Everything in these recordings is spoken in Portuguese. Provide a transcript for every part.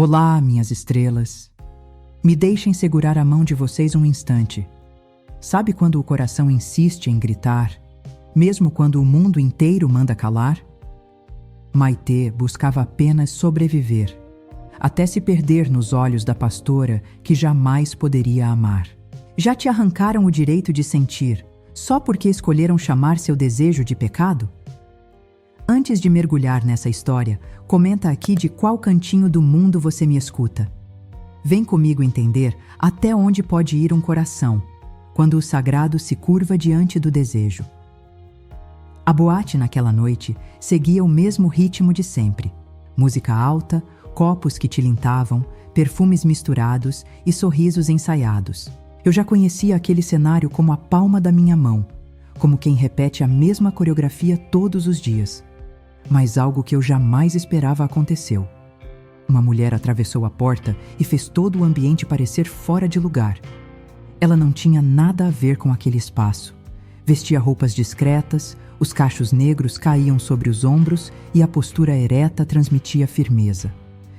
Olá, minhas estrelas. Me deixem segurar a mão de vocês um instante. Sabe quando o coração insiste em gritar, mesmo quando o mundo inteiro manda calar? Maitê buscava apenas sobreviver, até se perder nos olhos da pastora que jamais poderia amar. Já te arrancaram o direito de sentir, só porque escolheram chamar seu desejo de pecado? Antes de mergulhar nessa história, comenta aqui de qual cantinho do mundo você me escuta. Vem comigo entender até onde pode ir um coração, quando o sagrado se curva diante do desejo. A boate naquela noite seguia o mesmo ritmo de sempre. Música alta, copos que tilintavam, perfumes misturados e sorrisos ensaiados. Eu já conhecia aquele cenário como a palma da minha mão, como quem repete a mesma coreografia todos os dias. Mas algo que eu jamais esperava aconteceu. Uma mulher atravessou a porta e fez todo o ambiente parecer fora de lugar. Ela não tinha nada a ver com aquele espaço. Vestia roupas discretas, os cachos negros caíam sobre os ombros e a postura ereta transmitia firmeza.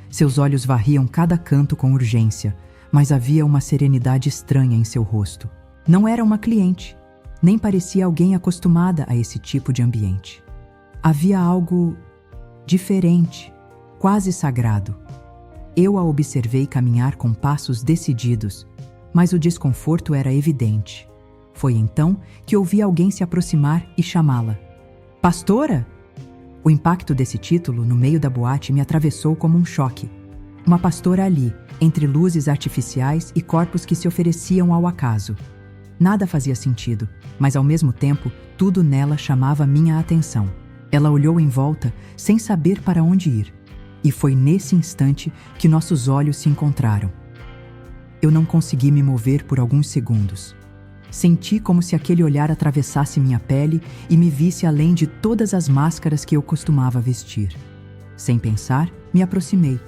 Seus olhos varriam cada canto com urgência, mas havia uma serenidade estranha em seu rosto. Não era uma cliente, nem parecia alguém acostumada a esse tipo de ambiente. Havia algo diferente, quase sagrado. Eu a observei caminhar com passos decididos, mas o desconforto era evidente. Foi então que ouvi alguém se aproximar e chamá-la. Pastora? O impacto desse título no meio da boate me atravessou como um choque. Uma pastora ali, entre luzes artificiais e corpos que se ofereciam ao acaso. Nada fazia sentido, mas ao mesmo tempo, tudo nela chamava minha atenção. Ela olhou em volta, sem saber para onde ir. E foi nesse instante que nossos olhos se encontraram. Eu não consegui me mover por alguns segundos. Senti como se aquele olhar atravessasse minha pele e me visse além de todas as máscaras que eu costumava vestir. Sem pensar, me aproximei.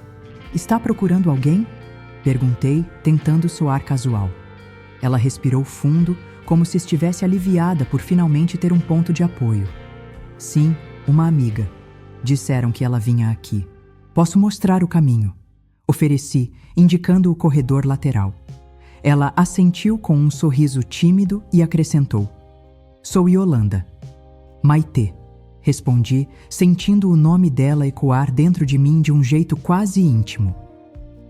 Está procurando alguém? Perguntei, tentando soar casual. Ela respirou fundo, como se estivesse aliviada por finalmente ter um ponto de apoio. Sim, uma amiga. Disseram que ela vinha aqui. Posso mostrar o caminho. Ofereci, indicando o corredor lateral. Ela assentiu com um sorriso tímido e acrescentou. Sou Yolanda. Maitê. Respondi, sentindo o nome dela ecoar dentro de mim de um jeito quase íntimo.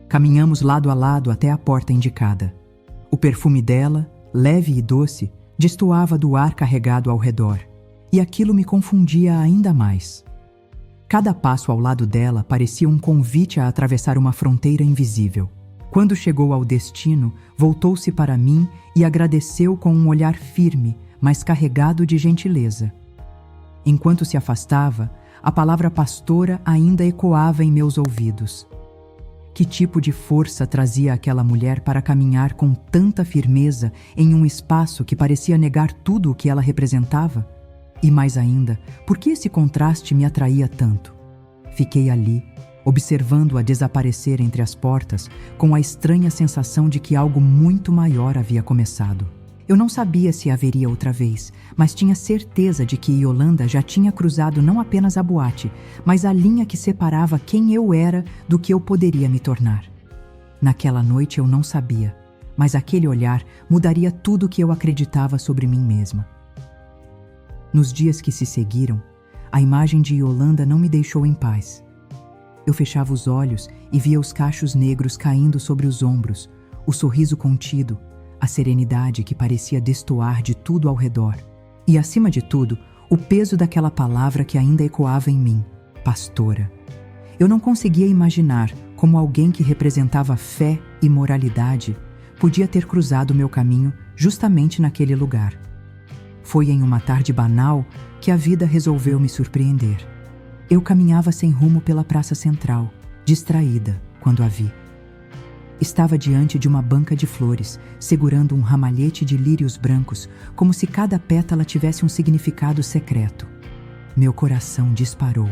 Caminhamos lado a lado até a porta indicada. O perfume dela, leve e doce, destoava do ar carregado ao redor. E aquilo me confundia ainda mais. Cada passo ao lado dela parecia um convite a atravessar uma fronteira invisível. Quando chegou ao destino, voltou-se para mim e agradeceu com um olhar firme, mas carregado de gentileza. Enquanto se afastava, a palavra pastora ainda ecoava em meus ouvidos. Que tipo de força trazia aquela mulher para caminhar com tanta firmeza em um espaço que parecia negar tudo o que ela representava? E mais ainda, por que esse contraste me atraía tanto? Fiquei ali, observando-a desaparecer entre as portas, com a estranha sensação de que algo muito maior havia começado. Eu não sabia se haveria outra vez, mas tinha certeza de que Yolanda já tinha cruzado não apenas a boate, mas a linha que separava quem eu era do que eu poderia me tornar. Naquela noite eu não sabia, mas aquele olhar mudaria tudo o que eu acreditava sobre mim mesma. Nos dias que se seguiram, a imagem de Yolanda não me deixou em paz. Eu fechava os olhos e via os cachos negros caindo sobre os ombros, o sorriso contido, a serenidade que parecia destoar de tudo ao redor. E, acima de tudo, o peso daquela palavra que ainda ecoava em mim, pastora. Eu não conseguia imaginar como alguém que representava fé e moralidade podia ter cruzado meu caminho justamente naquele lugar. Foi em uma tarde banal que a vida resolveu me surpreender. Eu caminhava sem rumo pela praça central, distraída, quando a vi. Estava diante de uma banca de flores, segurando um ramalhete de lírios brancos, como se cada pétala tivesse um significado secreto. Meu coração disparou.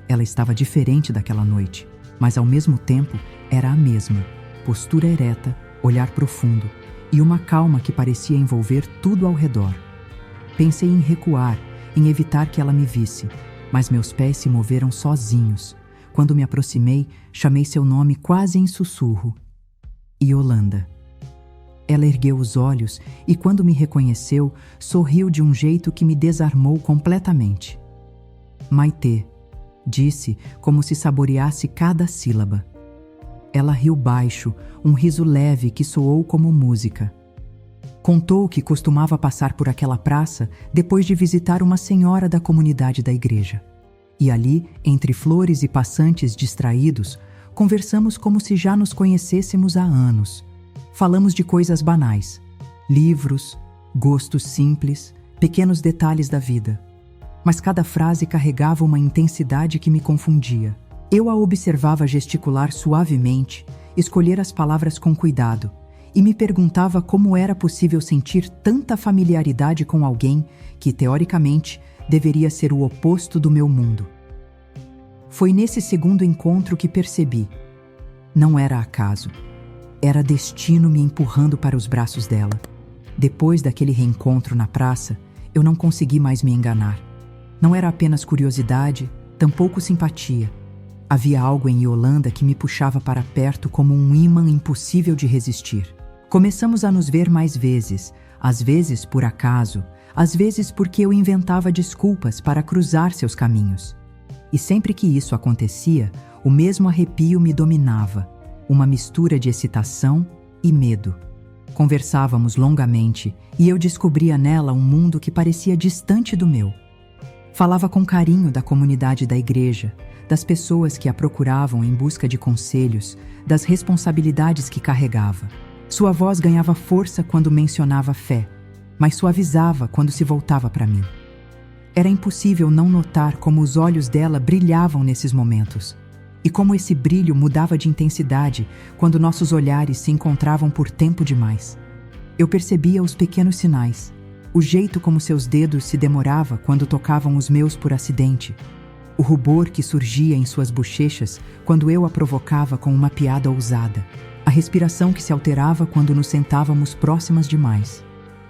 Ela estava diferente daquela noite, mas ao mesmo tempo era a mesma. Postura ereta, olhar profundo e uma calma que parecia envolver tudo ao redor. Pensei em recuar, em evitar que ela me visse, mas meus pés se moveram sozinhos, Quando me aproximei, chamei seu nome quase em sussurro. Yolanda. Ela ergueu os olhos e, quando me reconheceu, sorriu de um jeito que me desarmou completamente. Maitê, disse, como se saboreasse cada sílaba. Ela riu baixo, um riso leve que soou como música. Contou que costumava passar por aquela praça depois de visitar uma senhora da comunidade da igreja. E ali, entre flores e passantes distraídos, conversamos como se já nos conhecêssemos há anos. Falamos de coisas banais, livros, gostos simples, pequenos detalhes da vida. Mas cada frase carregava uma intensidade que me confundia. Eu a observava gesticular suavemente, escolher as palavras com cuidado, e me perguntava como era possível sentir tanta familiaridade com alguém que, teoricamente, deveria ser o oposto do meu mundo. Foi nesse segundo encontro que percebi. Não era acaso. Era destino me empurrando para os braços dela. Depois daquele reencontro na praça, eu não consegui mais me enganar. Não era apenas curiosidade, tampouco simpatia. Havia algo em Yolanda que me puxava para perto como um ímã impossível de resistir. Começamos a nos ver mais vezes, às vezes por acaso, às vezes porque eu inventava desculpas para cruzar seus caminhos. E sempre que isso acontecia, o mesmo arrepio me dominava, uma mistura de excitação e medo. Conversávamos longamente e eu descobria nela um mundo que parecia distante do meu. Falava com carinho da comunidade da igreja, das pessoas que a procuravam em busca de conselhos, das responsabilidades que carregava. Sua voz ganhava força quando mencionava fé, mas suavizava quando se voltava para mim. Era impossível não notar como os olhos dela brilhavam nesses momentos, e como esse brilho mudava de intensidade quando nossos olhares se encontravam por tempo demais. Eu percebia os pequenos sinais, o jeito como seus dedos se demorava quando tocavam os meus por acidente, o rubor que surgia em suas bochechas quando eu a provocava com uma piada ousada, a respiração que se alterava quando nos sentávamos próximas demais.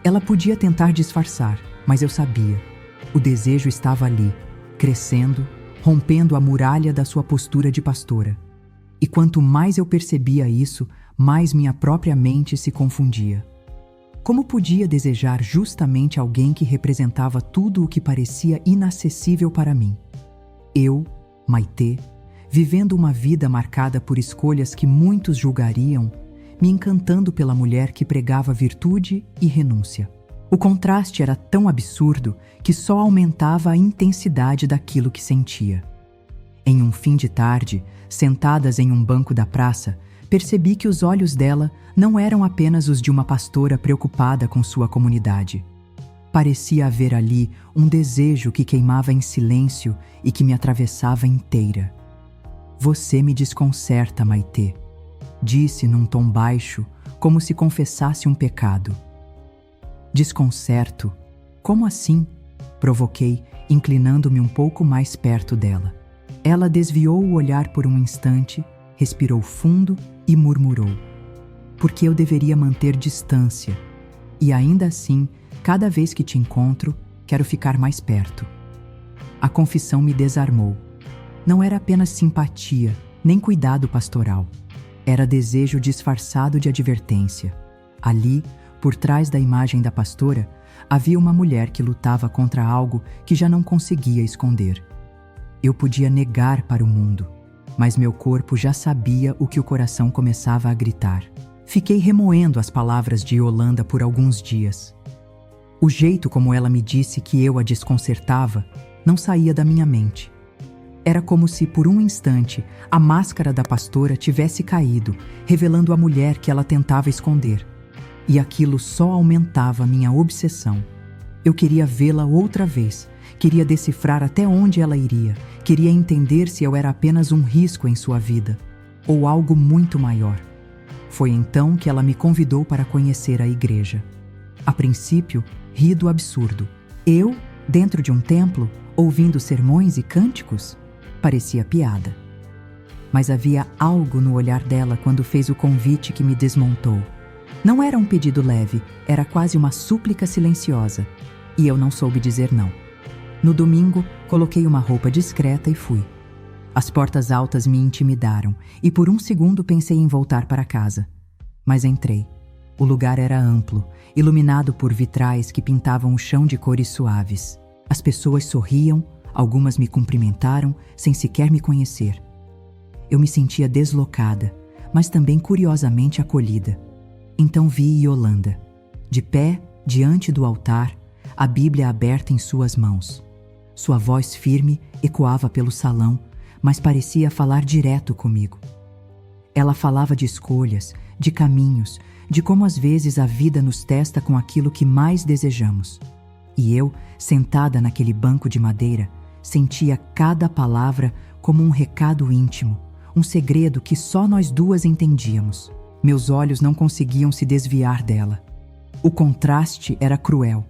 Ela podia tentar disfarçar, mas eu sabia. O desejo estava ali, crescendo, rompendo a muralha da sua postura de pastora. E quanto mais eu percebia isso, mais minha própria mente se confundia. Como podia desejar justamente alguém que representava tudo o que parecia inacessível para mim? Eu, Maitê, vivendo uma vida marcada por escolhas que muitos julgariam, me encantando pela mulher que pregava virtude e renúncia. O contraste era tão absurdo que só aumentava a intensidade daquilo que sentia. Em um fim de tarde, sentadas em um banco da praça, percebi que os olhos dela não eram apenas os de uma pastora preocupada com sua comunidade. Parecia haver ali um desejo que queimava em silêncio e que me atravessava inteira. "Você me desconcerta, Maitê", disse num tom baixo, como se confessasse um pecado. "Desconcerto? Como assim?", provoquei, inclinando-me um pouco mais perto dela. Ela desviou o olhar por um instante, respirou fundo e murmurou: "Porque eu deveria manter distância. E ainda assim, cada vez que te encontro, quero ficar mais perto." A confissão me desarmou. Não era apenas simpatia, nem cuidado pastoral. Era desejo disfarçado de advertência. Ali, por trás da imagem da pastora, havia uma mulher que lutava contra algo que já não conseguia esconder. Eu podia negar para o mundo, mas meu corpo já sabia o que o coração começava a gritar. Fiquei remoendo as palavras de Yolanda por alguns dias. O jeito como ela me disse que eu a desconcertava não saía da minha mente. Era como se, por um instante, a máscara da pastora tivesse caído, revelando a mulher que ela tentava esconder. E aquilo só aumentava minha obsessão. Eu queria vê-la outra vez, queria decifrar até onde ela iria, queria entender se eu era apenas um risco em sua vida, ou algo muito maior. Foi então que ela me convidou para conhecer a igreja. A princípio, ri do absurdo. Eu, dentro de um templo, ouvindo sermões e cânticos? Parecia piada. Mas havia algo no olhar dela quando fez o convite que me desmontou. Não era um pedido leve, era quase uma súplica silenciosa. E eu não soube dizer não. No domingo, coloquei uma roupa discreta e fui. As portas altas me intimidaram e por um segundo pensei em voltar para casa. Mas entrei. O lugar era amplo, iluminado por vitrais que pintavam o chão de cores suaves. As pessoas sorriam, algumas me cumprimentaram sem sequer me conhecer. Eu me sentia deslocada, mas também curiosamente acolhida. Então vi Yolanda, de pé, diante do altar, a Bíblia aberta em suas mãos. Sua voz firme ecoava pelo salão, mas parecia falar direto comigo. Ela falava de escolhas, de caminhos, de como às vezes a vida nos testa com aquilo que mais desejamos. E eu, sentada naquele banco de madeira, sentia cada palavra como um recado íntimo, um segredo que só nós duas entendíamos. Meus olhos não conseguiam se desviar dela. O contraste era cruel.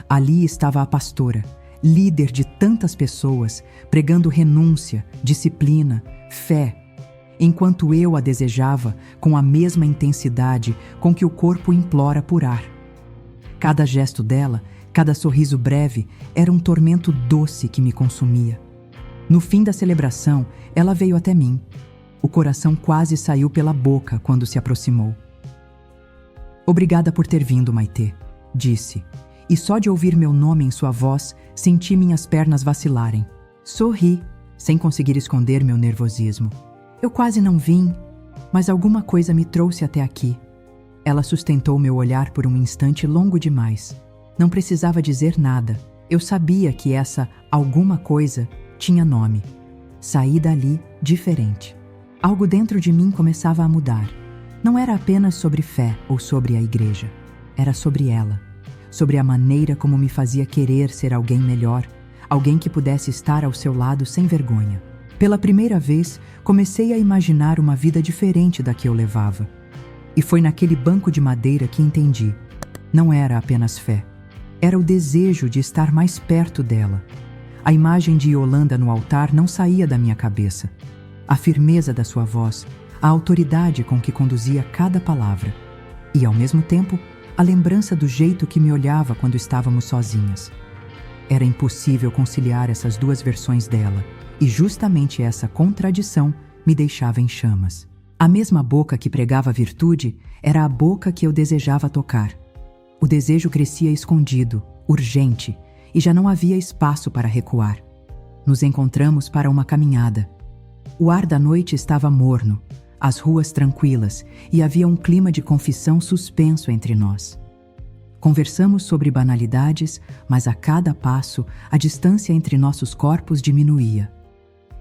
Ali estava a pastora, líder de tantas pessoas, pregando renúncia, disciplina, fé, enquanto eu a desejava com a mesma intensidade com que o corpo implora por ar. Cada gesto dela, cada sorriso breve, era um tormento doce que me consumia. No fim da celebração, ela veio até mim. O coração quase saiu pela boca quando se aproximou. "Obrigada por ter vindo, Maitê", disse, e só de ouvir meu nome em sua voz, senti minhas pernas vacilarem. Sorri, sem conseguir esconder meu nervosismo. "Eu quase não vim, mas alguma coisa me trouxe até aqui." Ela sustentou meu olhar por um instante longo demais. Não precisava dizer nada. Eu sabia que essa alguma coisa tinha nome. Saí dali diferente. Algo dentro de mim começava a mudar. Não era apenas sobre fé ou sobre a igreja. Era sobre ela. Sobre a maneira como me fazia querer ser alguém melhor, alguém que pudesse estar ao seu lado sem vergonha. Pela primeira vez, comecei a imaginar uma vida diferente da que eu levava. E foi naquele banco de madeira que entendi. Não era apenas fé. Era o desejo de estar mais perto dela. A imagem de Yolanda no altar não saía da minha cabeça. A firmeza da sua voz, a autoridade com que conduzia cada palavra. E, ao mesmo tempo, a lembrança do jeito que me olhava quando estávamos sozinhas. Era impossível conciliar essas duas versões dela, e justamente essa contradição me deixava em chamas. A mesma boca que pregava a virtude era a boca que eu desejava tocar. O desejo crescia escondido, urgente, e já não havia espaço para recuar. Nos encontramos para uma caminhada. O ar da noite estava morno, as ruas tranquilas, e havia um clima de confissão suspenso entre nós. Conversamos sobre banalidades, mas a cada passo, a distância entre nossos corpos diminuía.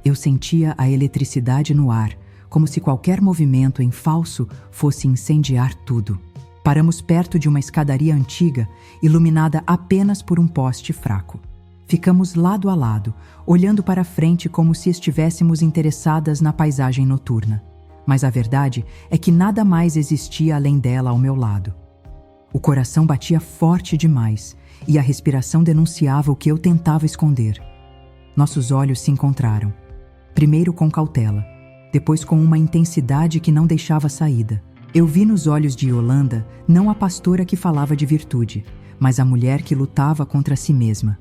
Eu sentia a eletricidade no ar, como se qualquer movimento em falso fosse incendiar tudo. Paramos perto de uma escadaria antiga, iluminada apenas por um poste fraco. Ficamos lado a lado, olhando para frente como se estivéssemos interessadas na paisagem noturna. Mas a verdade é que nada mais existia além dela ao meu lado. O coração batia forte demais e a respiração denunciava o que eu tentava esconder. Nossos olhos se encontraram. Primeiro com cautela, depois com uma intensidade que não deixava saída. Eu vi nos olhos de Yolanda não a pastora que falava de virtude, mas a mulher que lutava contra si mesma.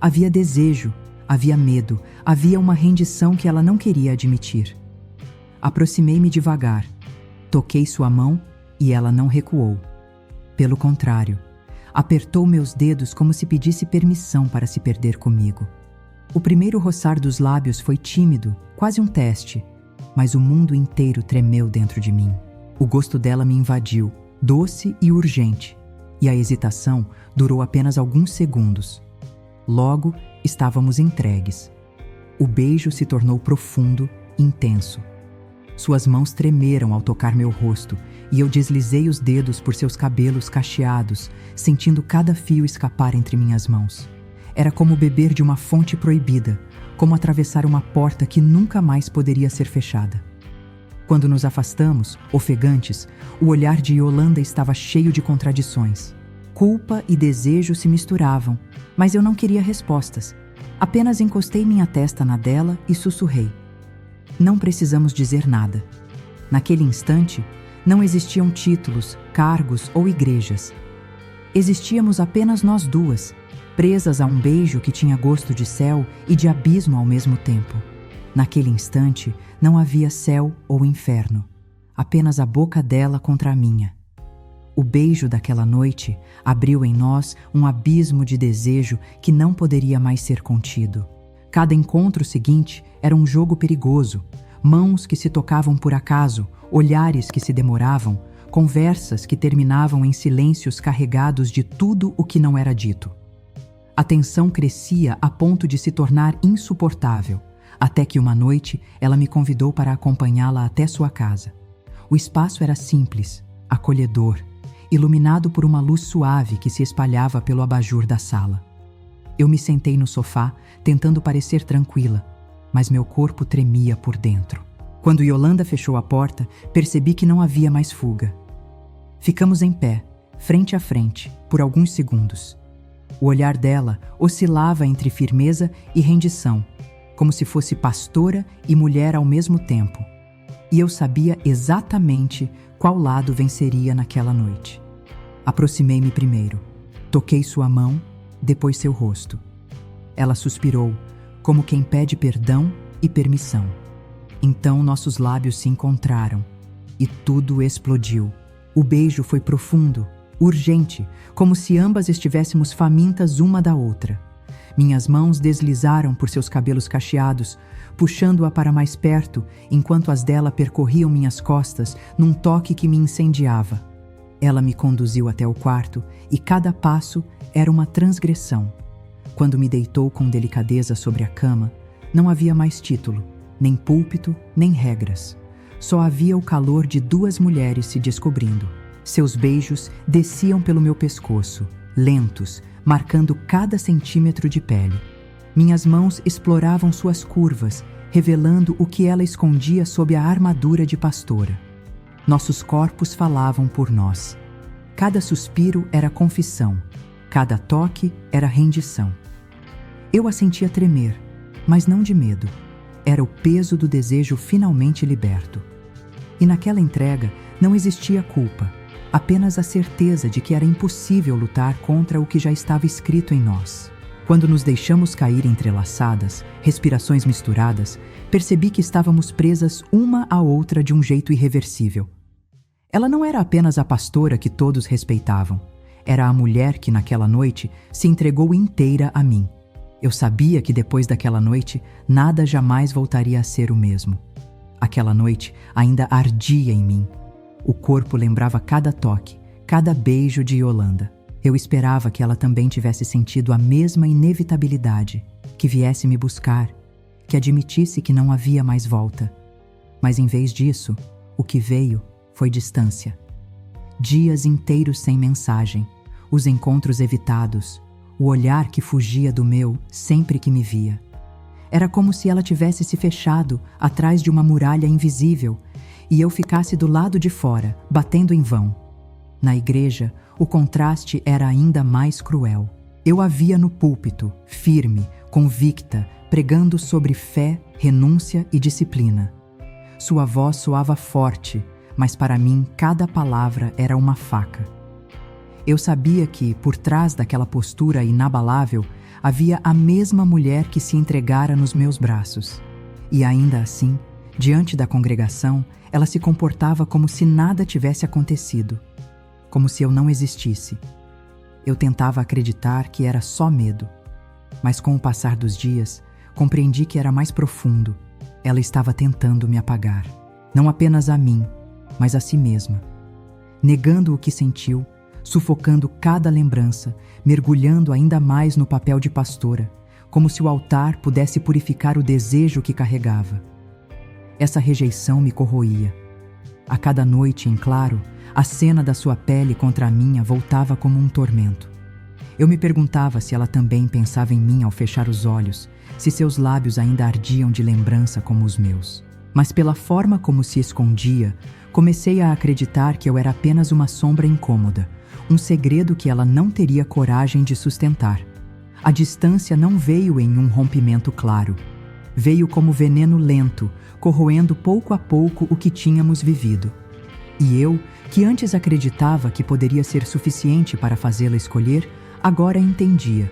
Havia desejo, havia medo, havia uma rendição que ela não queria admitir. Aproximei-me devagar, toquei sua mão e ela não recuou. Pelo contrário, apertou meus dedos como se pedisse permissão para se perder comigo. O primeiro roçar dos lábios foi tímido, quase um teste, mas o mundo inteiro tremeu dentro de mim. O gosto dela me invadiu, doce e urgente, e a hesitação durou apenas alguns segundos. Logo, estávamos entregues. O beijo se tornou profundo, intenso. Suas mãos tremeram ao tocar meu rosto, e eu deslizei os dedos por seus cabelos cacheados, sentindo cada fio escapar entre minhas mãos. Era como beber de uma fonte proibida, como atravessar uma porta que nunca mais poderia ser fechada. Quando nos afastamos, ofegantes, o olhar de Yolanda estava cheio de contradições. Culpa e desejo se misturavam, mas eu não queria respostas. Apenas encostei minha testa na dela e sussurrei. Não precisamos dizer nada. Naquele instante, não existiam títulos, cargos ou igrejas. Existíamos apenas nós duas, presas a um beijo que tinha gosto de céu e de abismo ao mesmo tempo. Naquele instante, não havia céu ou inferno, apenas a boca dela contra a minha. O beijo daquela noite abriu em nós um abismo de desejo que não poderia mais ser contido. Cada encontro seguinte era um jogo perigoso, mãos que se tocavam por acaso, olhares que se demoravam, conversas que terminavam em silêncios carregados de tudo o que não era dito. A tensão crescia a ponto de se tornar insuportável, até que uma noite ela me convidou para acompanhá-la até sua casa. O espaço era simples, acolhedor, iluminado por uma luz suave que se espalhava pelo abajur da sala. Eu me sentei no sofá, tentando parecer tranquila, mas meu corpo tremia por dentro. Quando Yolanda fechou a porta, percebi que não havia mais fuga. Ficamos em pé, frente a frente, por alguns segundos. O olhar dela oscilava entre firmeza e rendição, como se fosse pastora e mulher ao mesmo tempo. E eu sabia exatamente qual lado venceria naquela noite. Aproximei-me primeiro, toquei sua mão, depois seu rosto. Ela suspirou, como quem pede perdão e permissão. Então nossos lábios se encontraram e tudo explodiu. O beijo foi profundo, urgente, como se ambas estivéssemos famintas uma da outra. Minhas mãos deslizaram por seus cabelos cacheados, puxando-a para mais perto, enquanto as dela percorriam minhas costas num toque que me incendiava. Ela me conduziu até o quarto e cada passo era uma transgressão. Quando me deitou com delicadeza sobre a cama, não havia mais título, nem púlpito, nem regras. Só havia o calor de duas mulheres se descobrindo. Seus beijos desciam pelo meu pescoço, lentos, marcando cada centímetro de pele. Minhas mãos exploravam suas curvas, revelando o que ela escondia sob a armadura de pastora. Nossos corpos falavam por nós. Cada suspiro era confissão, cada toque era rendição. Eu a sentia tremer, mas não de medo. Era o peso do desejo finalmente liberto. E naquela entrega não existia culpa, apenas a certeza de que era impossível lutar contra o que já estava escrito em nós. Quando nos deixamos cair entrelaçadas, respirações misturadas, percebi que estávamos presas uma à outra de um jeito irreversível. Ela não era apenas a pastora que todos respeitavam. Era a mulher que naquela noite se entregou inteira a mim. Eu sabia que depois daquela noite, nada jamais voltaria a ser o mesmo. Aquela noite ainda ardia em mim. O corpo lembrava cada toque, cada beijo de Yolanda. Eu esperava que ela também tivesse sentido a mesma inevitabilidade, que viesse me buscar, que admitisse que não havia mais volta. Mas em vez disso, o que veio foi distância. Dias inteiros sem mensagem, os encontros evitados, o olhar que fugia do meu sempre que me via. Era como se ela tivesse se fechado atrás de uma muralha invisível e eu ficasse do lado de fora, batendo em vão. Na igreja, o contraste era ainda mais cruel. Eu a via no púlpito, firme, convicta, pregando sobre fé, renúncia e disciplina. Sua voz soava forte, mas para mim cada palavra era uma faca. Eu sabia que, por trás daquela postura inabalável, havia a mesma mulher que se entregara nos meus braços. E ainda assim, diante da congregação, ela se comportava como se nada tivesse acontecido, como se eu não existisse. Eu tentava acreditar que era só medo, mas com o passar dos dias, compreendi que era mais profundo. Ela estava tentando me apagar, não apenas a mim, mas a si mesma, negando o que sentiu, sufocando cada lembrança, mergulhando ainda mais no papel de pastora, como se o altar pudesse purificar o desejo que carregava. Essa rejeição me corroía. A cada noite, em claro, a cena da sua pele contra a minha voltava como um tormento. Eu me perguntava se ela também pensava em mim ao fechar os olhos, se seus lábios ainda ardiam de lembrança como os meus. Mas pela forma como se escondia, comecei a acreditar que eu era apenas uma sombra incômoda, um segredo que ela não teria coragem de sustentar. A distância não veio em um rompimento claro. Veio como veneno lento, corroendo pouco a pouco o que tínhamos vivido. E eu, que antes acreditava que poderia ser suficiente para fazê-la escolher, agora entendia.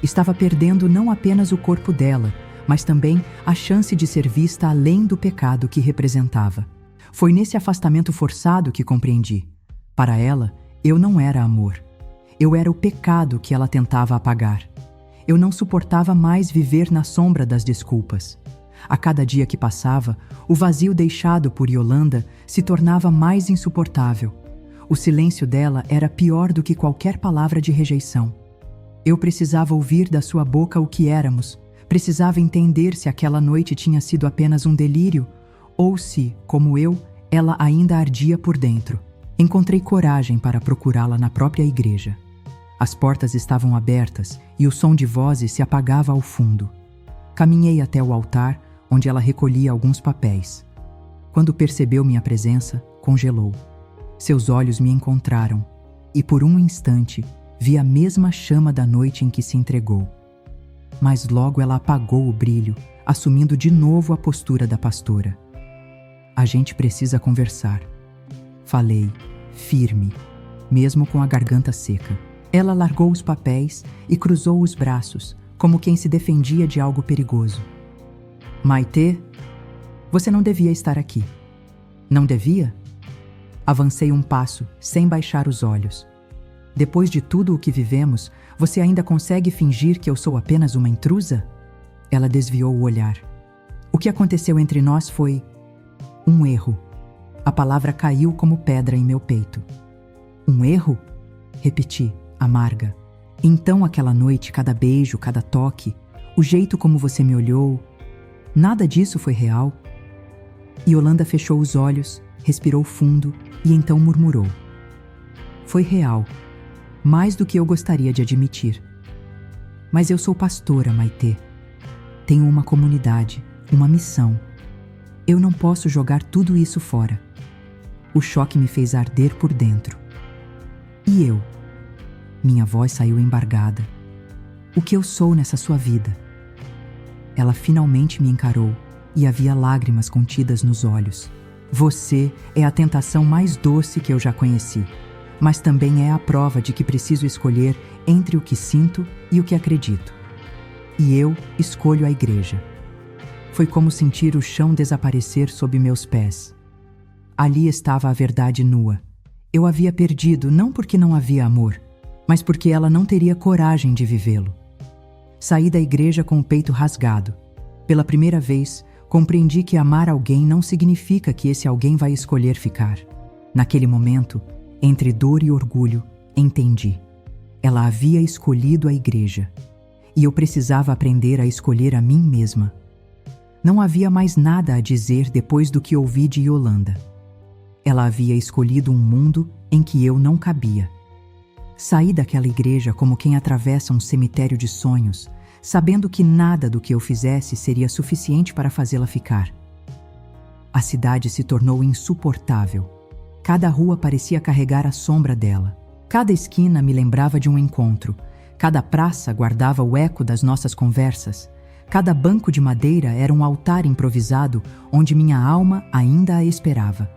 Estava perdendo não apenas o corpo dela, mas também a chance de ser vista além do pecado que representava. Foi nesse afastamento forçado que compreendi. Para ela, eu não era amor. Eu era o pecado que ela tentava apagar. Eu não suportava mais viver na sombra das desculpas. A cada dia que passava, o vazio deixado por Yolanda se tornava mais insuportável. O silêncio dela era pior do que qualquer palavra de rejeição. Eu precisava ouvir da sua boca o que éramos. Precisava entender se aquela noite tinha sido apenas um delírio ou se, como eu, ela ainda ardia por dentro. Encontrei coragem para procurá-la na própria igreja. As portas estavam abertas e o som de vozes se apagava ao fundo. Caminhei até o altar, onde ela recolhia alguns papéis. Quando percebeu minha presença, congelou. Seus olhos me encontraram e, por um instante, vi a mesma chama da noite em que se entregou. Mas logo ela apagou o brilho, assumindo de novo a postura da pastora. A gente precisa conversar. Falei, firme, mesmo com a garganta seca. Ela largou os papéis e cruzou os braços, como quem se defendia de algo perigoso. Maitê, você não devia estar aqui. Não devia? Avancei um passo, sem baixar os olhos. Depois de tudo o que vivemos, você ainda consegue fingir que eu sou apenas uma intrusa? Ela desviou o olhar. O que aconteceu entre nós foi um erro. A palavra caiu como pedra em meu peito. Um erro? Repeti, amarga. Então aquela noite, cada beijo, cada toque, o jeito como você me olhou, nada disso foi real? Yolanda fechou os olhos, respirou fundo e então murmurou. Foi real, mais do que eu gostaria de admitir. Mas eu sou pastora, Maitê. Tenho uma comunidade, uma missão. Eu não posso jogar tudo isso fora. O choque me fez arder por dentro. E eu? Minha voz saiu embargada. O que eu sou nessa sua vida? Ela finalmente me encarou e havia lágrimas contidas nos olhos. Você é a tentação mais doce que eu já conheci, mas também é a prova de que preciso escolher entre o que sinto e o que acredito. E eu escolho a igreja. Foi como sentir o chão desaparecer sob meus pés. Ali estava a verdade nua. Eu havia perdido não porque não havia amor, mas porque ela não teria coragem de vivê-lo. Saí da igreja com o peito rasgado. Pela primeira vez, compreendi que amar alguém não significa que esse alguém vai escolher ficar. Naquele momento, entre dor e orgulho, entendi. Ela havia escolhido a igreja. E eu precisava aprender a escolher a mim mesma. Não havia mais nada a dizer depois do que ouvi de Yolanda. Ela havia escolhido um mundo em que eu não cabia. Saí daquela igreja como quem atravessa um cemitério de sonhos, sabendo que nada do que eu fizesse seria suficiente para fazê-la ficar. A cidade se tornou insuportável. Cada rua parecia carregar a sombra dela. Cada esquina me lembrava de um encontro. Cada praça guardava o eco das nossas conversas. Cada banco de madeira era um altar improvisado onde minha alma ainda a esperava.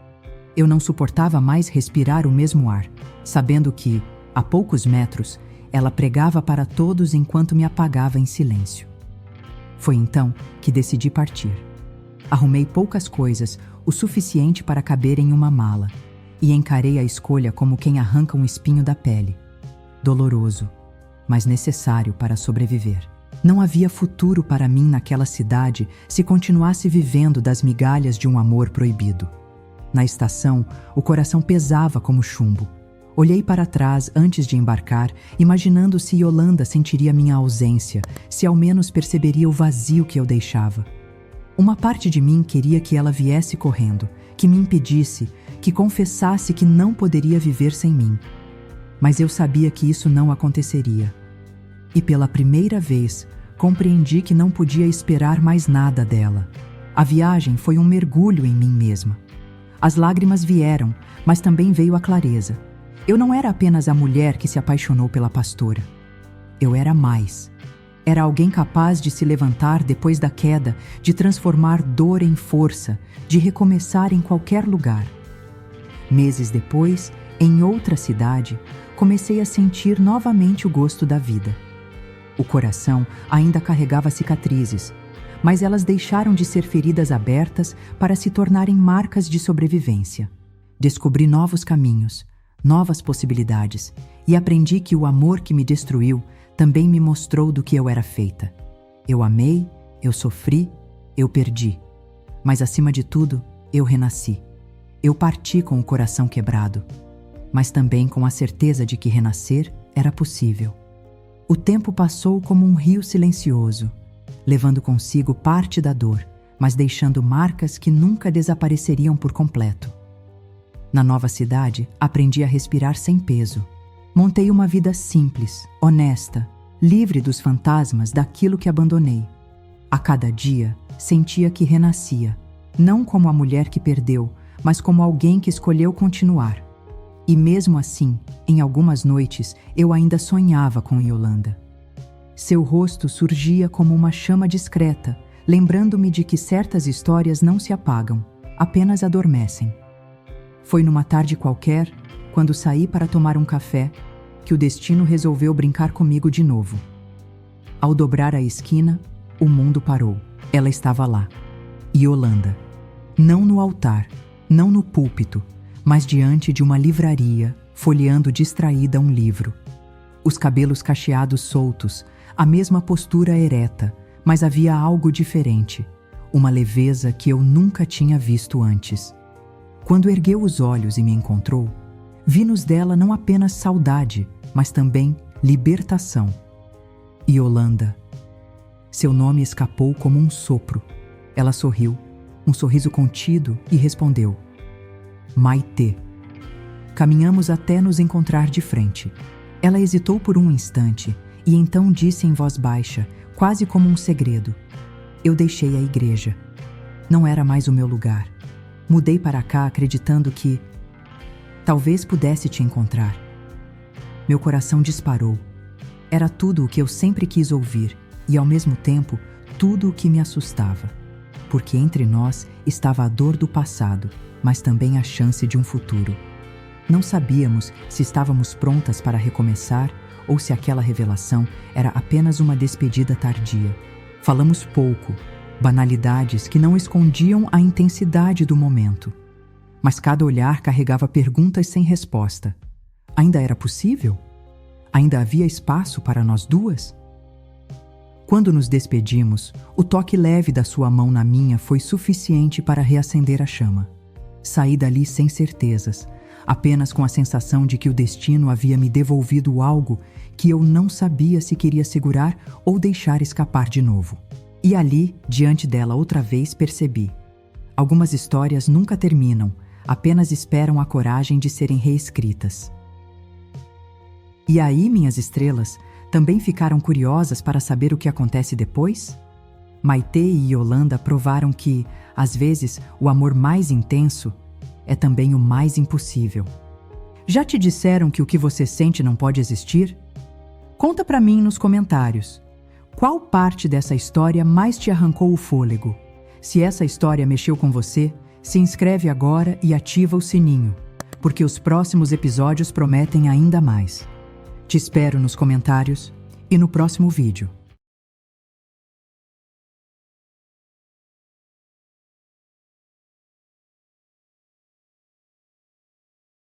Eu não suportava mais respirar o mesmo ar, sabendo que, a poucos metros, ela pregava para todos enquanto me apagava em silêncio. Foi então que decidi partir. Arrumei poucas coisas, o suficiente para caber em uma mala, e encarei a escolha como quem arranca um espinho da pele. Doloroso, mas necessário para sobreviver. Não havia futuro para mim naquela cidade se continuasse vivendo das migalhas de um amor proibido. Na estação, o coração pesava como chumbo. Olhei para trás antes de embarcar, imaginando se Yolanda sentiria minha ausência, se ao menos perceberia o vazio que eu deixava. Uma parte de mim queria que ela viesse correndo, que me impedisse, que confessasse que não poderia viver sem mim. Mas eu sabia que isso não aconteceria. E pela primeira vez, compreendi que não podia esperar mais nada dela. A viagem foi um mergulho em mim mesma. As lágrimas vieram, mas também veio a clareza. Eu não era apenas a mulher que se apaixonou pela pastora. Eu era mais. Era alguém capaz de se levantar depois da queda, de transformar dor em força, de recomeçar em qualquer lugar. Meses depois, em outra cidade, comecei a sentir novamente o gosto da vida. O coração ainda carregava cicatrizes, mas elas deixaram de ser feridas abertas para se tornarem marcas de sobrevivência. Descobri novos caminhos, novas possibilidades, e aprendi que o amor que me destruiu também me mostrou do que eu era feita. Eu amei, eu sofri, eu perdi. Mas acima de tudo, eu renasci. Eu parti com o coração quebrado, mas também com a certeza de que renascer era possível. O tempo passou como um rio silencioso, levando consigo parte da dor, mas deixando marcas que nunca desapareceriam por completo. Na nova cidade, aprendi a respirar sem peso. Montei uma vida simples, honesta, livre dos fantasmas daquilo que abandonei. A cada dia, sentia que renascia, não como a mulher que perdeu, mas como alguém que escolheu continuar. E mesmo assim, em algumas noites, eu ainda sonhava com Yolanda. Seu rosto surgia como uma chama discreta, lembrando-me de que certas histórias não se apagam, apenas adormecem. Foi numa tarde qualquer, quando saí para tomar um café, que o destino resolveu brincar comigo de novo. Ao dobrar a esquina, o mundo parou. Ela estava lá. Yolanda. Não no altar, não no púlpito, mas diante de uma livraria, folheando distraída um livro. Os cabelos cacheados soltos, a mesma postura ereta, mas havia algo diferente, uma leveza que eu nunca tinha visto antes. Quando ergueu os olhos e me encontrou, vi-nos dela não apenas saudade, mas também libertação. Yolanda. Seu nome escapou como um sopro. Ela sorriu, um sorriso contido, e respondeu: Maitê. Caminhamos até nos encontrar de frente. Ela hesitou por um instante e então disse em voz baixa, quase como um segredo: Eu deixei a igreja. Não era mais o meu lugar. Mudei para cá acreditando que talvez pudesse te encontrar. Meu coração disparou. Era tudo o que eu sempre quis ouvir e, ao mesmo tempo, tudo o que me assustava. Porque entre nós estava a dor do passado, mas também a chance de um futuro. Não sabíamos se estávamos prontas para recomeçar ou se aquela revelação era apenas uma despedida tardia. Falamos pouco, banalidades que não escondiam a intensidade do momento. Mas cada olhar carregava perguntas sem resposta. Ainda era possível? Ainda havia espaço para nós duas? Quando nos despedimos, o toque leve da sua mão na minha foi suficiente para reacender a chama. Saí dali sem certezas, apenas com a sensação de que o destino havia me devolvido algo que eu não sabia se queria segurar ou deixar escapar de novo. E ali, diante dela outra vez, percebi: algumas histórias nunca terminam, apenas esperam a coragem de serem reescritas. E aí, minhas estrelas, também ficaram curiosas para saber o que acontece depois? Maitê e Yolanda provaram que, às vezes, o amor mais intenso é também o mais impossível. Já te disseram que o que você sente não pode existir? Conta pra mim nos comentários. Qual parte dessa história mais te arrancou o fôlego? Se essa história mexeu com você, se inscreve agora e ativa o sininho, porque os próximos episódios prometem ainda mais. Te espero nos comentários e no próximo vídeo.